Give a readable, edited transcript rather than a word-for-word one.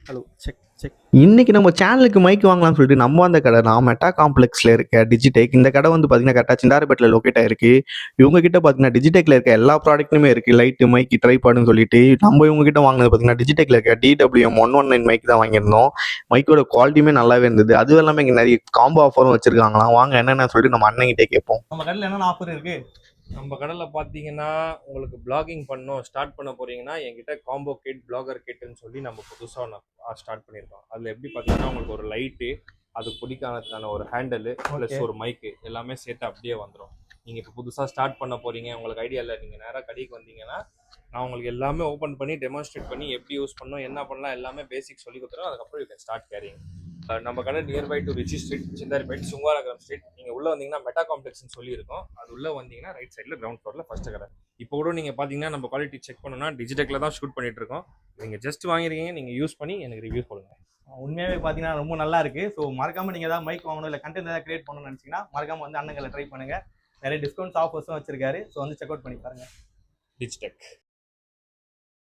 Hello check check. இன்னைக்கு நம்ம சேனலுக்கு மைக் வாங்கலாம்னு சொல்லிட்டு நம்ம அந்த கடை நான் மெட்டா காம்ப்ளெக்ஸில் இருக்க டிஜிடெக். இந்த கடை வந்து பார்த்தீங்கன்னா கரெக்டாக சிந்தாரப்பேட்டில் லொக்கேட் ஆயிருக்கு. இவங்க கிட்ட பார்த்தீங்கன்னா டிஜிடெக்கில் இருக்க எல்லா ப்ராடக்ட்டுமே இருக்குது. லைட்டு மைக் ட்ரைபாடுன்னு சொல்லிட்டு நம்ம இவங்க கிட்ட வாங்கினது பார்த்தீங்கன்னா டிஜிடெக்கில் இருக்க DWM-119 மைக் தான் வாங்கியிருந்தோம். மைக்கோட குவாலிட்டியுமே நல்லாவே இருந்தது. அதுவும் இல்லாமல் இங்கே நிறைய காம்போ ஆஃபரும் வச்சிருக்காங்களாம். வாங்க என்னென்னு சொல்லிட்டு நம்ம அண்ணன்கிட்டே கேட்போம். நம்ம கடையில் என்னென்ன ஆஃபர் இருக்கு? நம்ம கடையில் பார்த்தீங்கன்னா உங்களுக்கு பிளாகிங் பண்ணணும் ஸ்டார்ட் பண்ண போறீங்கன்னா என்கிட்ட காம்போ கிட் பிளாகர் கிட்னு சொல்லி நம்ம புதுசாக ஸ்டார்ட் பண்ணியிருக்கோம். அதில் எப்படி பார்த்தீங்கன்னா உங்களுக்கு ஒரு லைட்டு, அது பிடிக்கானதுக்கான ஒரு ஹேண்டலு ப்ளஸ் ஒரு மைக்கு எல்லாமே சேர்த்து அப்படியே வந்துடும். நீங்கள் இப்போ புதுசாக ஸ்டார்ட் பண்ண போறீங்க, உங்களுக்கு ஐடியா இல்லை, நீங்கள் நேராக கடைக்கு வந்தீங்கன்னா நான் உங்களுக்கு எல்லாமே ஓப்பன் பண்ணி டெமான்ஸ்ட்ரேட் பண்ணி எப்படி யூஸ் பண்ணணும் என்ன பண்ணலாம் எல்லாமே பேசிக் சொல்லி கொடுத்துருவோம். அதுக்கப்புறம் யூ கேன் ஸ்டார்ட் கேரிங். நம்ம கடை nearby to Ritchie street, Chintadripet, சுங்காரகரம் ஸ்ட்ரீட். நீங்கள் உள்ளே வந்தீங்கன்னா மெட்டா காம்ப்ளெக்ஸ்னு சொல்லியிருக்கோம். அது உள்ளே வந்தீங்கன்னா ரைட் சைடில் கிரவுண்ட் ஃப்ளோரில் ஃபஸ்ட்டு கடை. இப்போ கூட நீங்கள் பார்த்தீங்கன்னா நம்ம குவாலிட்டி செக் பண்ணணும்னா டிஜிடெக்கில் தான் ஷூட் பண்ணிட்டு இருக்கோம். நீங்கள் ஜஸ்ட் வாங்கிருக்கீங்க, நீங்கள் யூஸ் பண்ணி எனக்கு ரிவ்யூ கொடுங்க. உண்மையாகவே பார்த்தீங்கன்னா ரொம்ப நல்லா இருக்கு. ஸோ மறக்காம நீங்கள் ஏதாவது மைக் வாங்கணும் இல்லை கண்டென்ட் ஏதாவது கிரியேட் பண்ணணும்னு நினச்சிங்கன்னா மறக்காம வந்து அண்ணங்களை ட்ரை பண்ணுங்க. நிறைய டிஸ்கவுண்ட்ஸ் ஆஃபர்ஸும் வச்சிருக்காரு. ஸோ வந்து செக் அவுட் பண்ணி பாருங்க. டிஜிடெக்.